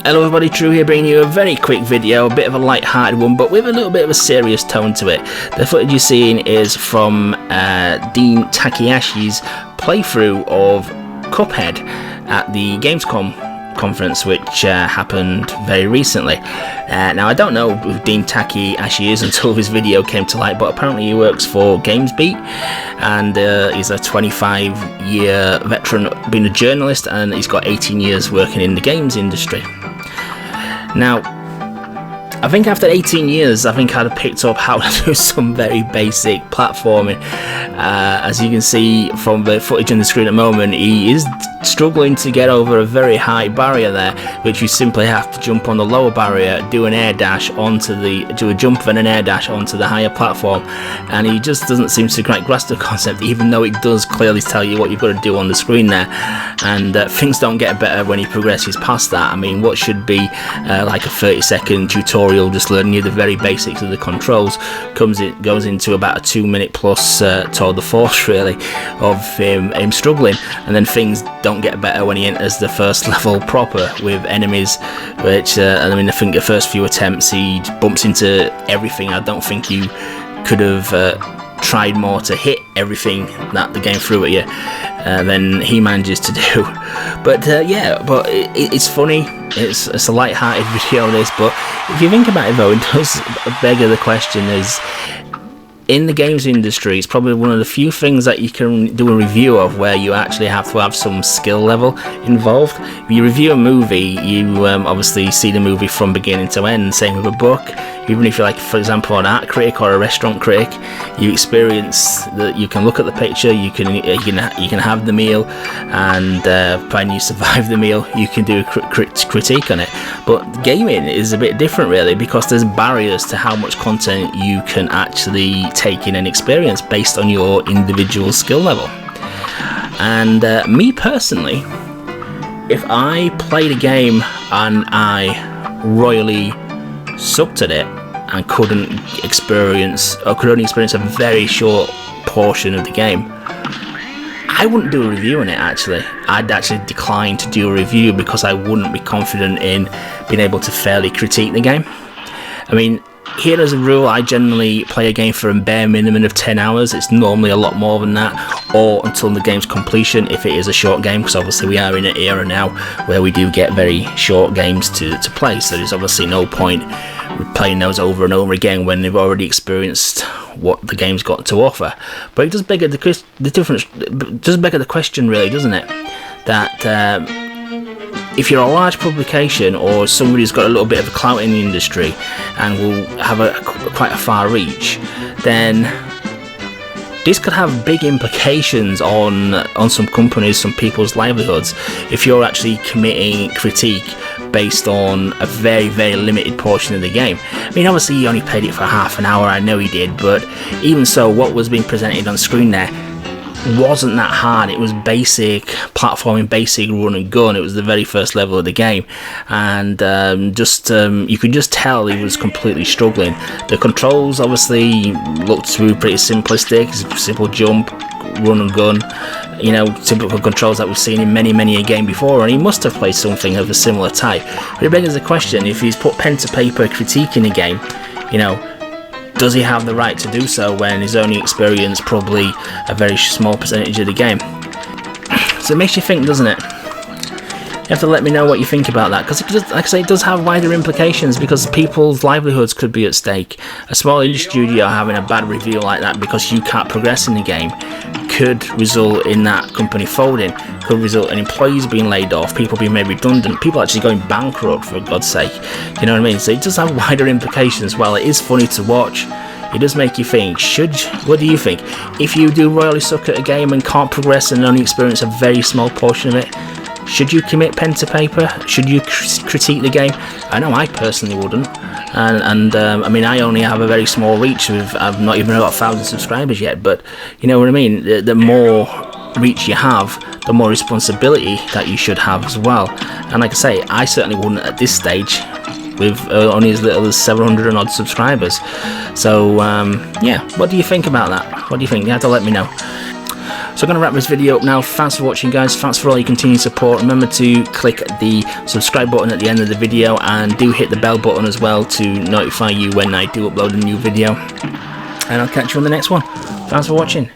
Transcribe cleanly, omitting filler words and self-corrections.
Hello everybody, True here, bringing you a very quick video, a bit of a light-hearted one, but with a little bit of a serious tone to it. The footage you're seeing is from Dean Takayashi's playthrough of Cuphead at the Gamescom conference, which happened very recently. Now, I don't know who Dean Takayashi is until this video came to light, but apparently he works for GamesBeat, and he's a 25-year veteran being a journalist, and he's got 18 years working in the games industry. Now, I think after 18 years, I think I'd have picked up how to do some very basic platforming. As you can see from the footage on the screen at the moment, he is struggling to get over a very high barrier there, which you simply have to jump on the lower barrier, do an air dash do a jump and an air dash onto the higher platform, and he just doesn't seem to quite grasp the concept, even though it does clearly tell you what you've got to do on the screen there. And things don't get better when he progresses past that. I mean, what should be like a 30-second tutorial just learning you the very basics of the controls goes into about a 2-minute plus tour de force, really, of him struggling. And then things don't get better when he enters the first level proper with enemies, which I mean, I think the first few attempts he bumps into everything. I don't think you could have tried more to hit everything that the game threw at you than he manages to do. But yeah, but it's funny. It's a light-hearted video, this, but if you think about it though, it does beg the question is, in the games industry, it's probably one of the few things that you can do a review of where you actually have to have some skill level involved. If you review a movie, you obviously see the movie from beginning to end. Same with a book. Even if you're, like, for example, an art critic or a restaurant critic, you experience that you can look at the picture, you can have the meal, and when you survive the meal, you can do a critique on it. But gaming is a bit different, really, because there's barriers to how much content you can actually take in and experience based on your individual skill level. And me personally, if I played a game and I royally sucked at it and could only experience a very short portion of the game, I wouldn't do a review on it. Actually, I'd actually decline to do a review because I wouldn't be confident in being able to fairly critique the game. I mean, here as a rule, I generally play a game for a bare minimum of 10 hours. It's normally a lot more than that, or until the game's completion if it is a short game, because obviously we are in an era now where we do get very short games to play, so there's obviously no point playing those over and over again when they've already experienced what the game's got to offer. But it does beg the question, really, doesn't it, that if you're a large publication or somebody who's got a little bit of a clout in the industry and will have quite a far reach, then this could have big implications on some companies, some people's livelihoods, if you're actually committing critique based on a very, very limited portion of the game. I mean, obviously he only played it for half an hour, I know he did, but even so, what was being presented on screen there wasn't that hard. It was basic platforming, basic run and gun. It was the very first level of the game, and you could just tell he was completely struggling. The controls obviously looked to be pretty simplistic. Simple jump, run and gun, you know, typical controls that we've seen in many a game before, and he must have played something of a similar type. But it begs the question, if he's put pen to paper critiquing a game, you know, does he have the right to do so when he's only experienced probably a very small percentage of the game? So it makes you think, doesn't it? You have to let me know what you think about that, because like I say, it does have wider implications, because people's livelihoods could be at stake. A small indie studio having a bad review like that because you can't progress in the game could result in that company folding, could result in employees being laid off, people being made redundant, people actually going bankrupt, for God's sake. You know what I mean? So it does have wider implications. While it is funny to watch, it does make you think, what do you think? If you do royally suck at a game and can't progress and only experience a very small portion of it, should you commit pen to paper? Should you critique the game? I know I personally wouldn't. And I mean, I only have a very small reach. I've not even got 1,000 subscribers yet. But you know what I mean? The more reach you have, the more responsibility that you should have as well. And like I say, I certainly wouldn't at this stage, with only as little as 700 and odd subscribers. So yeah, what do you think about that? What do you think? You have to let me know. So I'm going to wrap this video up now. Thanks for watching, guys. Thanks for all your continued support. Remember to click the subscribe button at the end of the video, and do hit the bell button as well to notify you when I do upload a new video. And I'll catch you on the next one. Thanks for watching.